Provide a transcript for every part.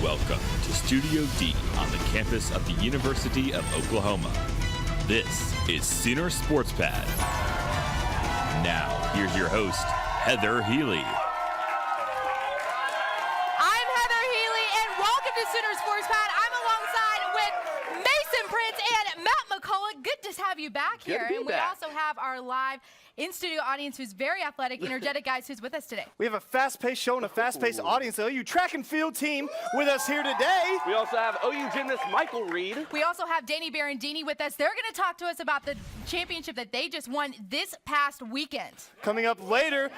Welcome to Studio D on the campus of the University of Oklahoma. This is Sooner Sports Pad. Now, here's your host, Heather Healy. I'm Heather Healy, and welcome to Sooner Sports Pad. I'm alongside with Mason Prince and Matt McCullock. Good to have you back here. And we also have our live in-studio audience who's very athletic, energetic guys who's with us today. We have a fast-paced show and a fast-paced audience. The OU track and field team with us here today. We also have OU gymnast Michael Reid. We also have Danny Berardini with us. They're going to talk to us about the championship that they just won this past weekend. Coming up later,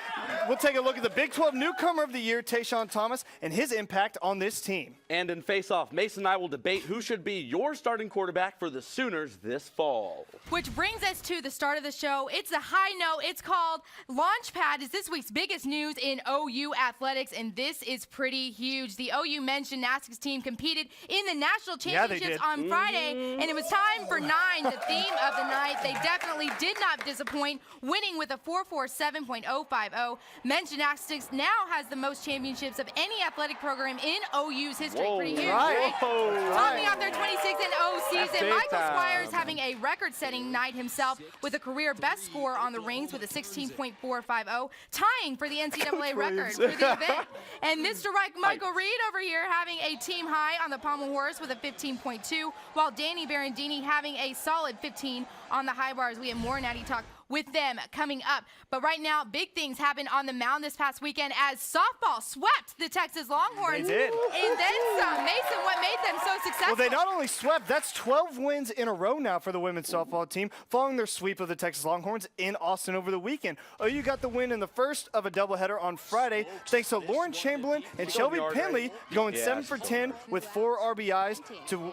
we'll take a look at the Big 12 newcomer of the year, Tayshawn Thomas, and his impact on this team. And in face-off, Mason and I will debate who should be your starting quarterback for the Sooners this fall. Which brings us to the start of the show. It's a high note. It's called Launchpad. It's this week's biggest news in OU athletics, and this is pretty huge. The OU men's gymnastics team competed in the national championships on Friday, and it was time for 9, the theme of the night. They definitely did not disappoint, winning with a 447.050. Men's gymnastics now has the most championships of any athletic program in OU's history. Pretty huge, right? Topping out their 26-0 season, Michael Squires having a record-setting night himself with a career best score on the rings with a 16.450, tying for the NCAA record for the event. And Mr. Michael Reid over here having a team high on the pommel horse with a 15.2, while Danny Berardini having a solid 15 on the high bars. We have more Natty Talk with them coming up. But right now, big things happened on the mound this past weekend as softball swept the Texas Longhorns. They did. And then some. Mason, what made them so successful? Well, they not only swept, that's 12 wins in a row now for the women's softball team, following their sweep of the Texas Longhorns in Austin over the weekend. OU got the win in the first of a doubleheader on Friday, thanks to Lauren Chamberlain and Shelby Penley going 7 for 10 with 4 RBIs to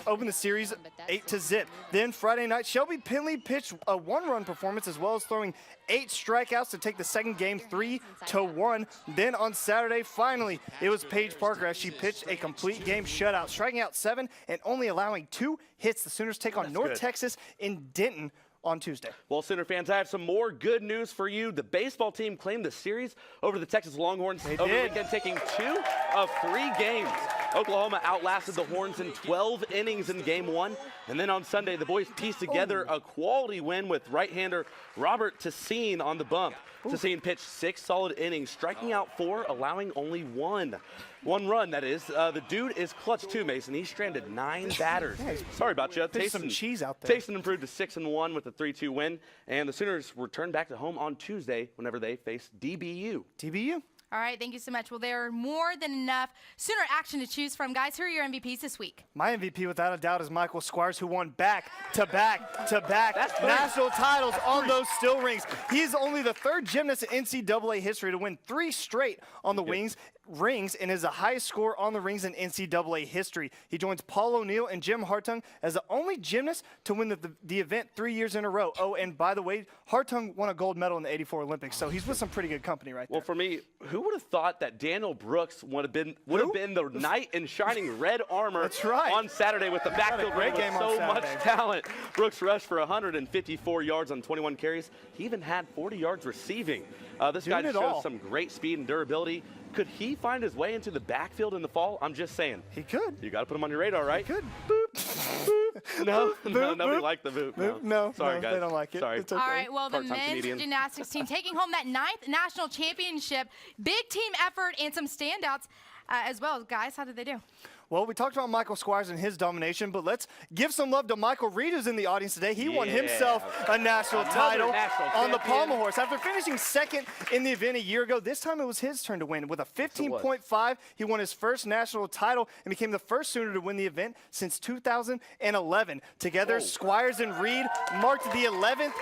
open the series 8-0. Then Friday night, Shelby Penley pitched a 1-run performance as well as throwing 8 strikeouts to take the second game 3-1. Then on Saturday, finally, it was Paige Parker as she pitched a complete game shutout, striking out 7 and only allowing 2 hits. The Sooners take on North Texas in Denton on Tuesday. Well, Sooner fans, I have some more good news for you. The baseball team claimed the series over the Texas Longhorns over the weekend, taking 2 of 3 games. Oklahoma outlasted the Horns in 12 innings in Game 1. And then on Sunday, the boys pieced together a quality win with right-hander Robert Tayshawn on the bump. Tayshawn pitched 6 solid innings, striking out 4, allowing only 1 run, that is. The dude is clutch too, Mason. He stranded 9 batters. Sorry about you. There's some cheese out there. Taysom improved to 6-1 with a 3-2 win. And the Sooners return back to home on Tuesday whenever they face DBU. DBU. All right, thank you so much. Well, there are more than enough Sooner action to choose from. Guys, who are your MVPs this week? My MVP, without a doubt, is Michael Squires, who won back-to-back national titles on those steel rings. He's only the 3rd gymnast in NCAA history to win 3 straight on the rings and is the highest score on the rings in NCAA history. He joins Paul O'Neill and Jim Hartung as the only gymnast to win the event 3 years in a row. Oh, and by the way, Hartung won a gold medal in the '84 Olympics, so he's with some pretty good company right there. Well, for me, who would have thought that Daniel Brooks would have been the knight in shining red armor on Saturday with the backfield ring with so much talent. Brooks rushed for 154 yards on 21 carries. He even had 40 yards receiving. This guy shows some great speed and durability. Could he find his way into the backfield in the fall? I'm just saying. He could. You got to put him on your radar, right? He could. Boop. No, nobody liked the boop. No, sorry, guys. They don't like it. Sorry. It's okay. All right, well, the men's gymnastics team taking home that 9th national championship. Big team effort and some standouts as well. Guys, how did they do? Well, we talked about Michael Squires and his domination, but let's give some love to Michael Reid, who's in the audience today. He won himself a national title on the pommel horse. After finishing 2nd in the event a year ago, this time it was his turn to win. With a 15.5, he won his first national title and became the first Sooner to win the event since 2011. Together, Squires and Reid marked the 11th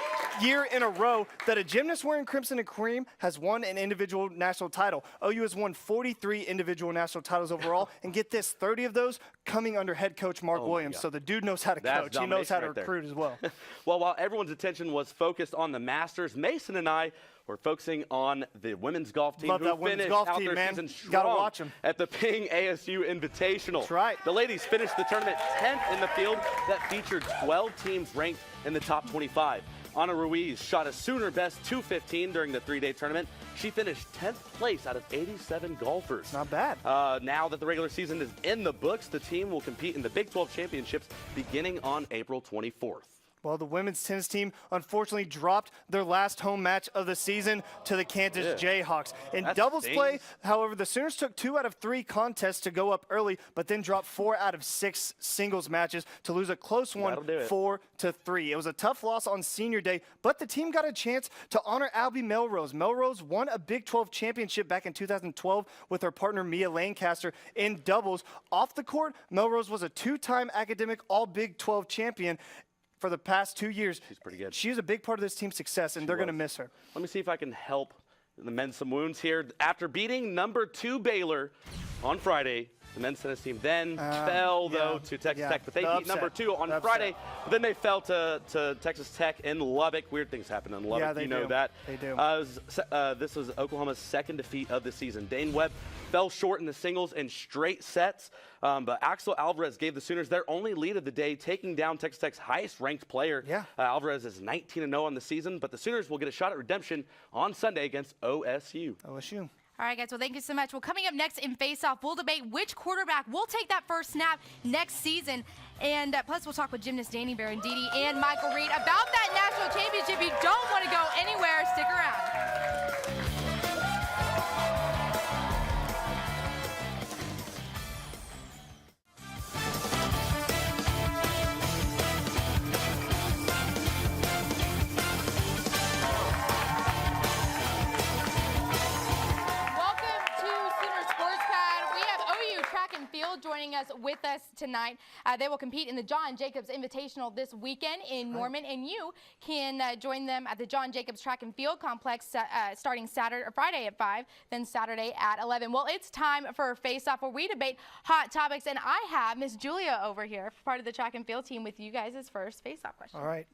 year in a row that a gymnast wearing crimson and cream has won an individual national title. OU has won 43 individual national titles overall, and get this, 30 of those coming under head coach Mark Williams. So the dude knows how to coach. He knows how to recruit as well. Well, while everyone's attention was focused on the Masters, Mason and I were focusing on the women's golf team who finished out their season strong at the Ping ASU Invitational. That's right. The ladies finished the tournament 10th in the field that featured 12 teams ranked in the top 25. Ana Ruiz shot a Sooner best 215 during the 3-day tournament. She finished 10th place out of 87 golfers. Not bad. Now that the regular season is in the books, the team will compete in the Big 12 championships beginning on April 24th. Well, the women's tennis team unfortunately dropped their last home match of the season to the Kansas Jayhawks. In doubles play, however, the Sooners took 2 out of 3 contests to go up early, but then dropped 4 out of 6 singles matches to lose a close one 4-3. It was a tough loss on senior day, but the team got a chance to honor Albie Melrose. Melrose won a Big 12 championship back in 2012 with her partner Mia Lancaster in doubles. Off the court, Melrose was a 2-time academic All-Big 12 champion for the past 2 years. She's pretty good. She's a big part of this team's success, and they're going to miss her. Let me see if I can help the mend some wounds here. After beating number 2 Baylor on Friday, the men's tennis team then fell, though, to Texas Tech. But they beat number 2 on Friday. But then they fell to Texas Tech in Lubbock. Weird things happen in Lubbock. Yeah, you know that. They do. This was Oklahoma's second defeat of the season. Dane Webb fell short in the singles in straight sets. But Axel Alvarez gave the Sooners their only lead of the day, taking down Texas Tech's highest-ranked player. Alvarez is 19-0 on the season, but the Sooners will get a shot at redemption on Sunday against OSU. All right, guys, well, thank you so much. Well, coming up next in Face-Off, we'll debate which quarterback will take that first snap next season. And plus, we'll talk with gymnast Danny Berardini and Michael Reid about that national championship. You don't want to go anywhere. Stick around. Joining us with us tonight. They will compete in the John Jacobs Invitational this weekend in Norman, and you can join them at the John Jacobs Track and Field Complex starting Friday at 5, then Saturday at 11. Well, it's time for Face-Off, where we debate hot topics, and I have Miss Julia over here, part of the track and field team, with you guys' first Face-Off question. All right.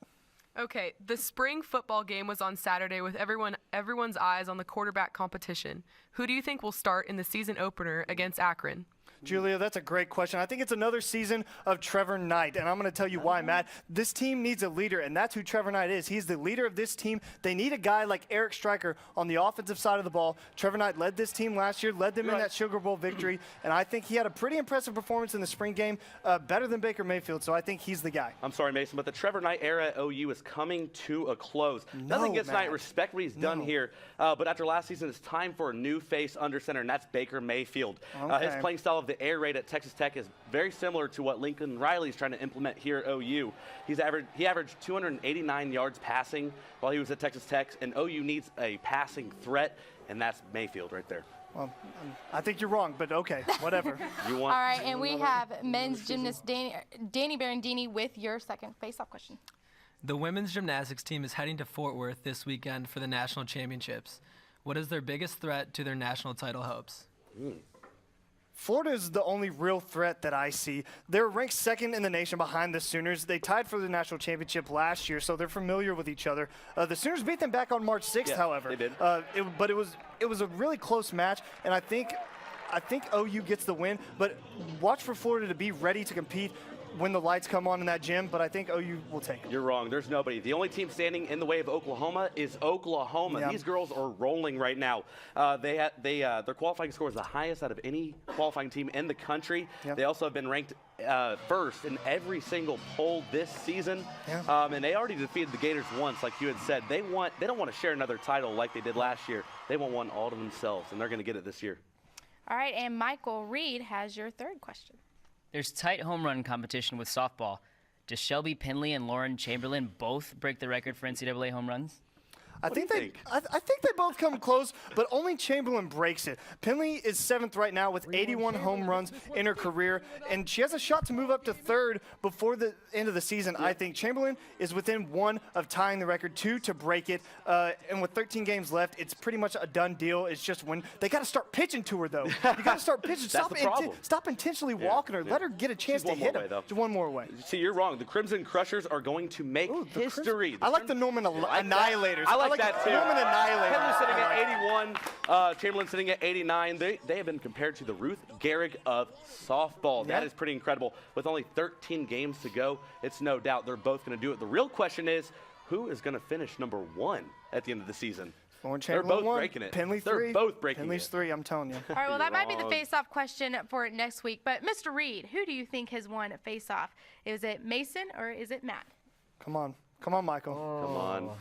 Okay, the spring football game was on Saturday with everyone's eyes on the quarterback competition. Who do you think will start in the season opener against Akron? Julia, that's a great question. I think it's another season of Trevor Knight, and I'm going to tell you why, Matt. This team needs a leader, and that's who Trevor Knight is. He's the leader of this team. They need a guy like Eric Stryker on the offensive side of the ball. Trevor Knight led this team last year, led them in that Sugar Bowl victory, and I think he had a pretty impressive performance in the spring game, better than Baker Mayfield, so I think he's the guy. I'm sorry, Mason, but the Trevor Knight era at OU is coming to a close. Nothing gets Knight respect what he's done here, but after last season, it's time for a new face under center, and that's Baker Mayfield. His playing style of the air raid at Texas Tech is very similar to what Lincoln Riley is trying to implement here at OU. He averaged 289 yards passing while he was at Texas Tech, and OU needs a passing threat, and that's Mayfield right there. Well, I think you're wrong, but okay, whatever. All right, and we have men's gymnast Danny Berardini with your second face-off question. The women's gymnastics team is heading to Fort Worth this weekend for the national championships. What is their biggest threat to their national title hopes? Florida is the only real threat that I see. They're ranked second in the nation behind the Sooners. They tied for the national championship last year, so they're familiar with each other. The Sooners beat them back on March 6th, however. They did. But it was a really close match, and I think OU gets the win. But watch for Florida to be ready to compete when the lights come on in that gym, but I think OU will take it. You're wrong. There's nobody. The only team standing in the way of Oklahoma is Oklahoma. Yeah. These girls are rolling right now. Their qualifying score is the highest out of any qualifying team in the country. Yeah. They also have been ranked first in every single poll this season. Yeah. And they already defeated the Gators once, like you had said. They don't want to share another title like they did last year. They want one all to themselves, and they're going to get it this year. All right, and Michael Reid has your third question. There's tight home run competition with softball. Does Shelby Pinley and Lauren Chamberlain both break the record for NCAA home runs? I think they both come close, but only Chamberlain breaks it. Pinley is 7th right now with 81 home runs in her career, and she has a shot to move up to 3rd before the end of the season. I think Chamberlain is within 1 of tying the record, 2 to break it, and with 13 games left, it's pretty much a done deal. It's just when they got to start pitching to her, though. You got to start pitching. Stop intentionally walking her. Let her get a chance to hit him. Just one more away. See, you're wrong. The Crimson Crushers are going to make history. I like the Norman Annihilators. I like that too. Norman Annihilator. Pinley sitting at 81. Chamberlain sitting at 89. They have been compared to the Ruth Gehrig of softball. That is pretty incredible. With only 13 games to go, it's no doubt they're both going to do it. The real question is, who is going to finish number 1 at the end of the season? Lauren They're Chamberlain both won. breaking it. Penley They're 3. both breaking Penley's it. 3, I'm telling you. All right, well, that might be the wrong. face-off question for next week. But, Mr. Reid, who do you think has won a face-off? Is it Mason or is it Matt? Come on. Come on, Michael. Come on.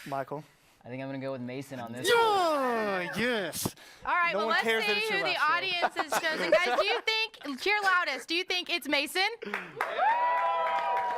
Michael. I think I'm going to go with Mason on this. Oh, yes. All right, No well, one let's cares that see it's who your the last show. audience has chosen. Guys, do you think, cheer loudest, do you think it's Mason?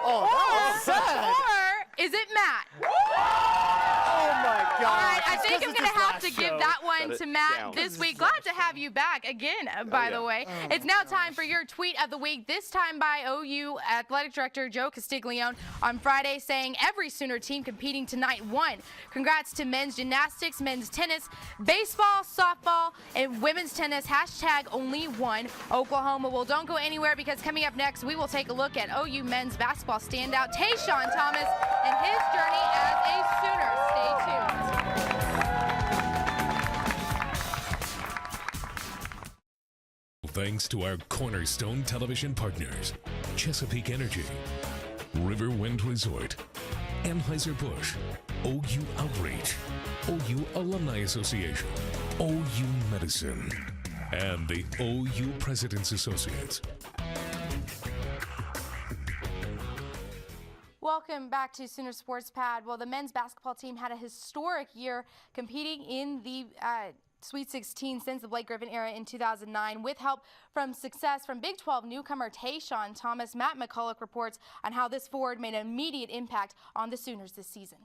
Oh, that was sad. Or is it Matt? Oh, my God. All right, I think I'm going to have to give that one Shut to it Matt down. this week. Glad to have you back again, by the way. It's now time for your tweet of the week, this time by OU Athletic Director Joe Castiglione on Friday, saying every Sooner team competing tonight won. Congrats to men's gymnastics, men's tennis, baseball, softball, and women's tennis. Hashtag only one Oklahoma. Well, don't go anywhere because coming up next, we will take a look at OU men's basketball standout Tayshawn Thomas and his journey as a Sooner. Stay tuned. Thanks to our cornerstone television partners, Chesapeake Energy, Riverwind Resort, Anheuser-Busch, OU Outreach, OU Alumni Association, OU Medicine, and the OU President's Associates. Welcome back to Sooner Sports Pad. Well, the men's basketball team had a historic year competing in the Sweet 16 since the Blake Griffin era in 2009 with help from success from Big 12 newcomer Tayshawn Thomas. Matt McCullock reports on how this forward made an immediate impact on the Sooners this season.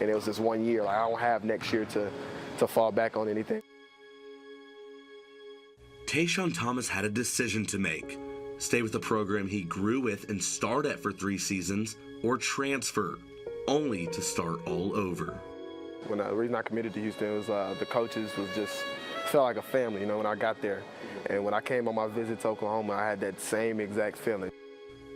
And it was just 1 year. Like, I don't have next year to fall back on anything. Tayshawn Thomas had a decision to make. Stay with the program he grew with and start at for 3 seasons, or transfer, only to start all over. When the reason I committed to Houston was the coaches was just felt like a family, you know, when I got there. And when I came on my visit to Oklahoma, I had that same exact feeling.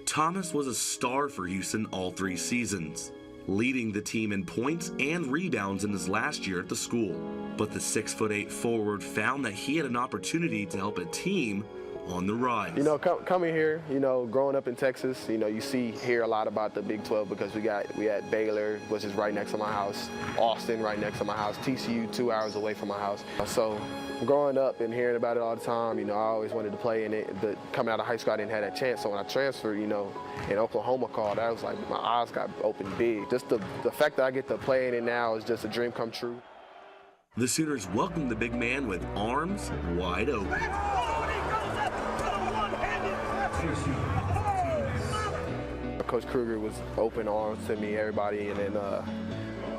Thomas was a star for Houston all 3 seasons, leading the team in points and rebounds in his last year at the school. But the 6'8" forward found that he had an opportunity to help a team on the rise. You know, coming here, you know, growing up in Texas, you know, you hear a lot about the Big 12 because we had Baylor, which is right next to my house, Austin right next to my house, TCU 2 hours away from my house. So growing up and hearing about it all the time, you know, I always wanted to play in it, but coming out of high school, I didn't have that chance. So when I transferred, you know, and Oklahoma called, I was like, my eyes got opened big. Just the fact that I get to play in it now is just a dream come true. The Sooners welcomed the big man with arms wide open. Coach Kruger was open arms to me, everybody, and then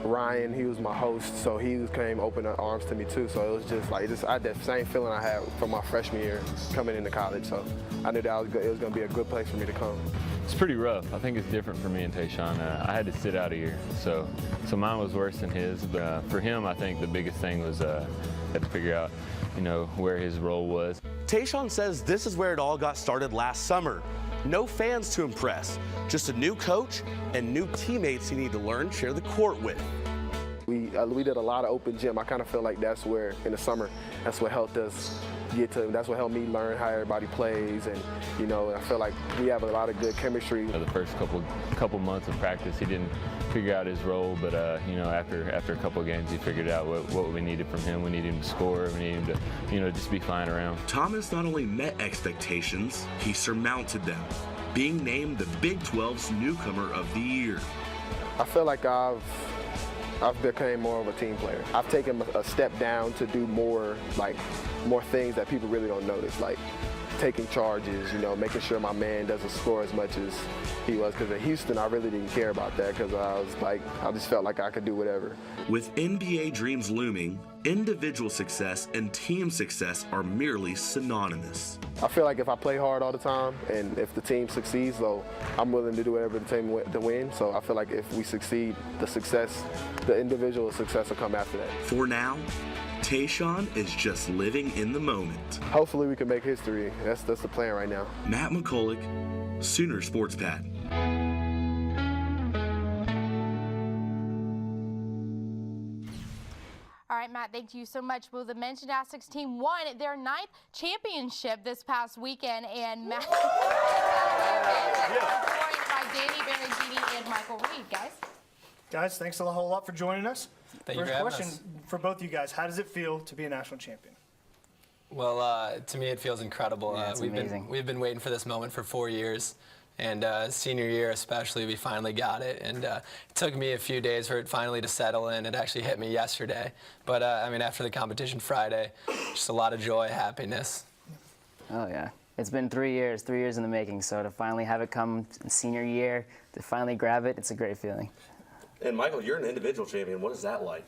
Ryan, he was my host, so he came open arms to me too. So it was just like, I had that same feeling I had from my freshman year coming into college. So I knew that it was going to be a good place for me to come. It's pretty rough. I think it's different for me and Tayshawn. I had to sit out a year, so mine was worse than his. But for him, I think the biggest thing was had to figure out, you know, where his role was. Tayshawn says this is where it all got started last summer. No fans to impress, just a new coach and new teammates he needed to learn share the court with. We did a lot of open gym. I kind of feel like that's where, in the summer, that's what helped us that's what helped me learn how everybody plays, and you know, I feel like we have a lot of good chemistry. The first couple months of practice, he didn't figure out his role, but you know, after a couple of games, he figured out what we needed from him. We needed him to score. We needed him to, you know, just be flying around. Thomas not only met expectations, he surmounted them, being named the Big 12's Newcomer of the Year. I feel like I've become more of a team player. I've taken a step down to do more things that people really don't notice, like taking charges, you know, making sure my man doesn't score as much as he was. Because at Houston, I really didn't care about that because I just felt like I could do whatever. With NBA dreams looming, individual success and team success are merely synonymous. I feel like if I play hard all the time and if the team succeeds, though, I'm willing to do whatever the team to win. So I feel like if we succeed, the individual success will come after that. For now, Tayshawn is just living in the moment. Hopefully we can make history. That's the plan right now. Matt McCullock, Sooner Sports Pad. All right, Matt, thank you so much. Well, the men's gymnastics team won their 9th championship this past weekend, and Matt joined by Berardini and Michael Reid, guys. Guys, thanks a whole lot for joining us. Thank you First for having question us. for both you guys: how does it feel to be a national champion? Well, to me, it feels incredible. Yeah, it's amazing. We've been waiting for this moment for 4 years. And senior year especially, we finally got it. And it took me a few days for it finally to settle in. It actually hit me yesterday. But, I mean, after the competition Friday, just a lot of joy, happiness. Oh, yeah. It's been 3 years in the making. So to finally have it come senior year, to finally grab it, it's a great feeling. And Michael, you're an individual champion. What is that like?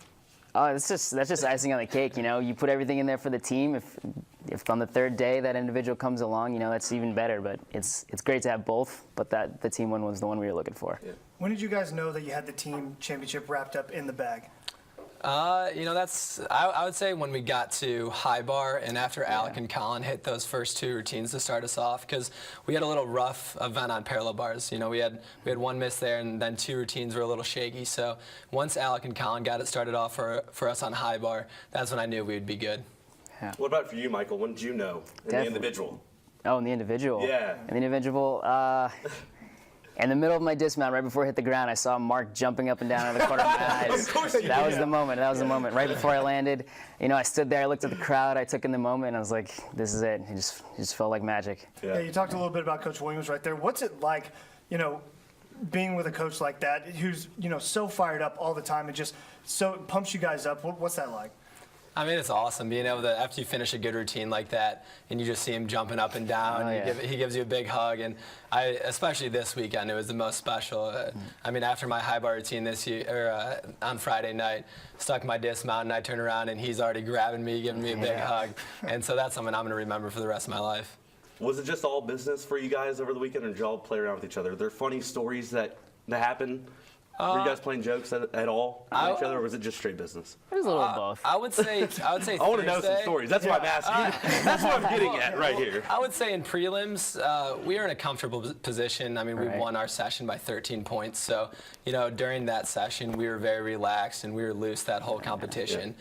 Oh, that's just icing on the cake, you know. You put everything in there for the team. If on the third day that individual comes along, you know, that's even better. But it's great to have both. But the team one was the one we were looking for. Yeah. When did you guys know that you had the team championship wrapped up in the bag? You know, I would say when we got to high bar and after Alec and Colin hit those first 2 routines to start us off, because we had a little rough event on parallel bars. You know, we had 1 miss there, and then 2 routines were a little shaky. So once Alec and Colin got it started off for us on high bar, that's when I knew we'd be good. Yeah. What about for you, Michael? When did you know in the individual? Oh, in the individual. Yeah. In the individual. In the middle of my dismount, right before I hit the ground, I saw Mark jumping up and down out of the corner of my eyes. Of course you That did. was the moment. That was the moment. Right before I landed, you know, I stood there, I looked at the crowd, I took in the moment, and I was like, this is it. It just felt like magic. Yeah, you talked a little bit about Coach Williams right there. What's it like, you know, being with a coach like that who's, you know, so fired up all the time and just so pumps you guys up? What's that like? I mean, it's awesome being able to, after you finish a good routine like that, and you just see him jumping up and down. Oh, yeah. He gives you a big hug, and especially this weekend, it was the most special. I mean, after my high bar routine this year, on Friday night, stuck my dismount, and I turn around, and he's already grabbing me, giving me a big hug, and so that's something I'm going to remember for the rest of my life. Was it just all business for you guys over the weekend, or did y'all play around with each other? Are there funny stories that happen? Were you guys playing jokes at all with each other, or was it just straight business? It was a little of both. I would say I want to know some stories. That's what I'm asking. That's what I'm getting at right here. I would say in prelims, we are in a comfortable position. I mean, we won our session by 13 points. So, you know, during that session, we were very relaxed and we were loose that whole competition.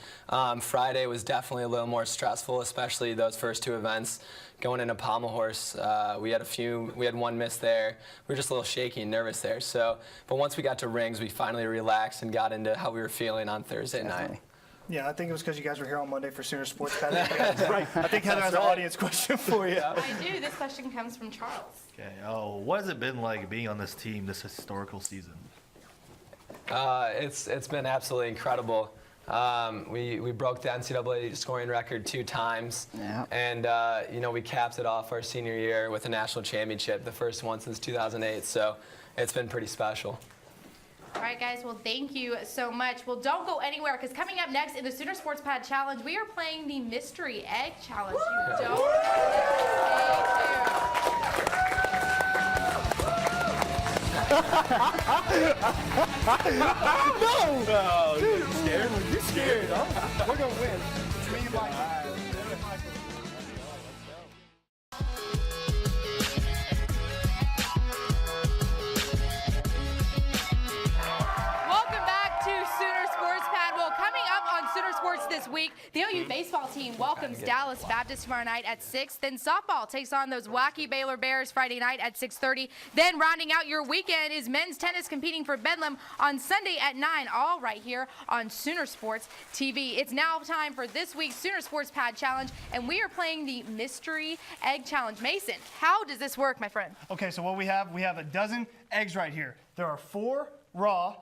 Friday was definitely a little more stressful, especially those first 2 events. Going into Pommel Horse, we had 1 miss there. We were just a little shaky and nervous there. So, but once we got to rings, we finally relaxed and got into how we were feeling on Thursday night. Yeah, I think it was because you guys were here on Monday for Sooner Sports Pad. Right. I think Heather has an audience question for you. I do. This question comes from Charles. Okay. Oh, what has it been like being on this team this historical season? It's been absolutely incredible. We broke the NCAA scoring record 2 times, and you know, we capped it off our senior year with a national championship, the first one since 2008. So it's been pretty special. All right, guys. Well, thank you so much. Well, don't go anywhere, because coming up next in the Sooner Sports Pad Challenge, we are playing the Mystery Egg Challenge. You don't want No! Dude, you scared? You scared? Huh? We're gonna win. It's me and Mike. Welcome back to Sooner Sports Pad. Well, coming up on Sooner Sports this week, the OU baseball team welcomes Dallas Baptist tomorrow night at 6. Then softball takes on those wacky Baylor Bears Friday night at 6:30. Then rounding out your weekend is men's tennis competing for Bedlam on Sunday at 9, all right here on Sooner Sports TV. It's now time for this week's Sooner Sports Pad Challenge, and we are playing the Mystery Egg Challenge. Mason, how does this work, my friend? Okay, so what we have a dozen eggs right here. There are 4 raw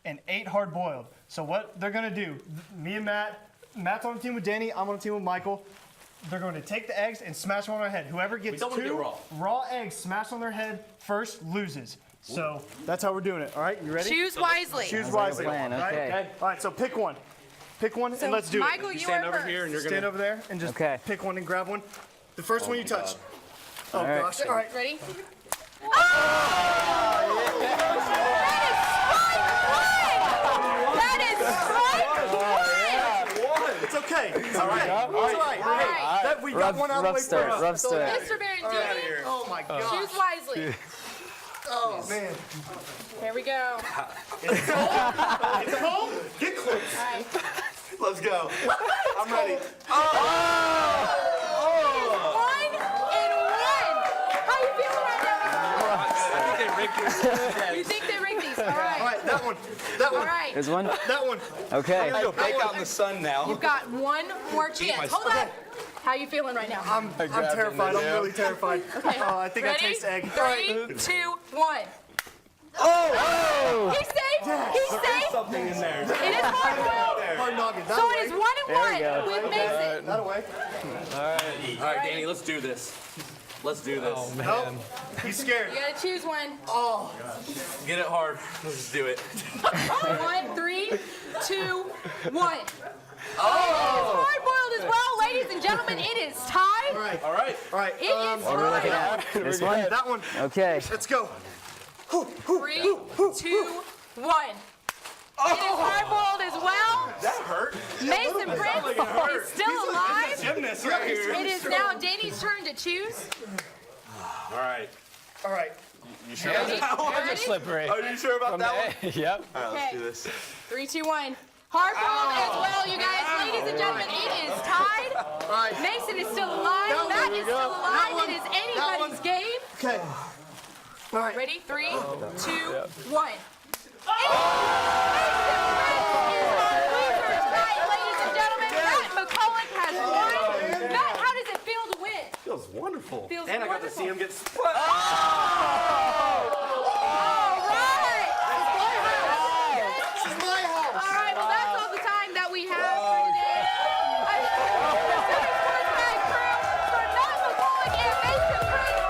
and 8 hard-boiled. So what they're gonna do, me and Matt's on the team with Danny, I'm on the team with Michael. They're going to take the eggs and smash them on their head. Whoever gets 2 raw eggs smashed on their head first loses. So that's how we're doing it. All right, you ready? Choose wisely. Choose wisely. Plan, okay. All right, so pick one. Pick one So and let's do Michael, it. you Stand are over first. here and you're Stand gonna over there and just pick one and grab one. The first one you touch. Oh, All right. gosh. All right. Ready? It's okay. It's all right. It's all right. We got one out of the way first. Rough start. Mr. Berardini, Oh, my God. choose wisely. Oh, man. Here we go. It's home. Get close. All right. Let's go. I'm ready. You think they rigged these? All right. All right, that one. That one. All right. There's one. That one. Okay. I'm gonna go Bake out in the sun now. You've got one more chance. Hold on. How you feeling right now? I'm terrified. I'm really terrified. Okay. Oh, I think I Ready? taste egg. 3, 2, 1. Oh! He's safe. He's safe. Something in there. It is hard-boiled. Hard noggin. So it is 1 and 1 with Mason. That away. All right, Danny, let's do this. Let's do this. Oh, man. Nope. He's scared. You gotta choose one. Oh. Get it hard. Let's do it. 1, 3, 2, 1. Oh! Hard-boiled as well, ladies and gentlemen. It is tied. All right. All right. All right. It is tied. This one. That one. Okay. Let's go. 3, 2, 1. It is hard-boiled as well. That hurt. Mason Prince is still alive. Gymnast right here. It is now Danny's turn to choose. All right. All right. You sure? Ready? Ready? Slippery. Are you sure about that one? Yep. All right, Okay. let's do this. 3, 2, 1. Hard-boiled as well, you guys. Ladies and gentlemen, it is tied. All right. Mason is still alive. Matt is still alive. It is anybody's game. Okay. All right. Ready? 3, 2, 1. Mason Prince is our loser tonight, ladies and gentlemen. Matt McCullock has won. Matt, how does it feel to win? Feels wonderful. Feels and I got to wonderful. see him get split. All right. This is my house. All right, well, that's all the time that we have for today. The Center Sports Bag crew, for Matt McCullock and Mason Prince,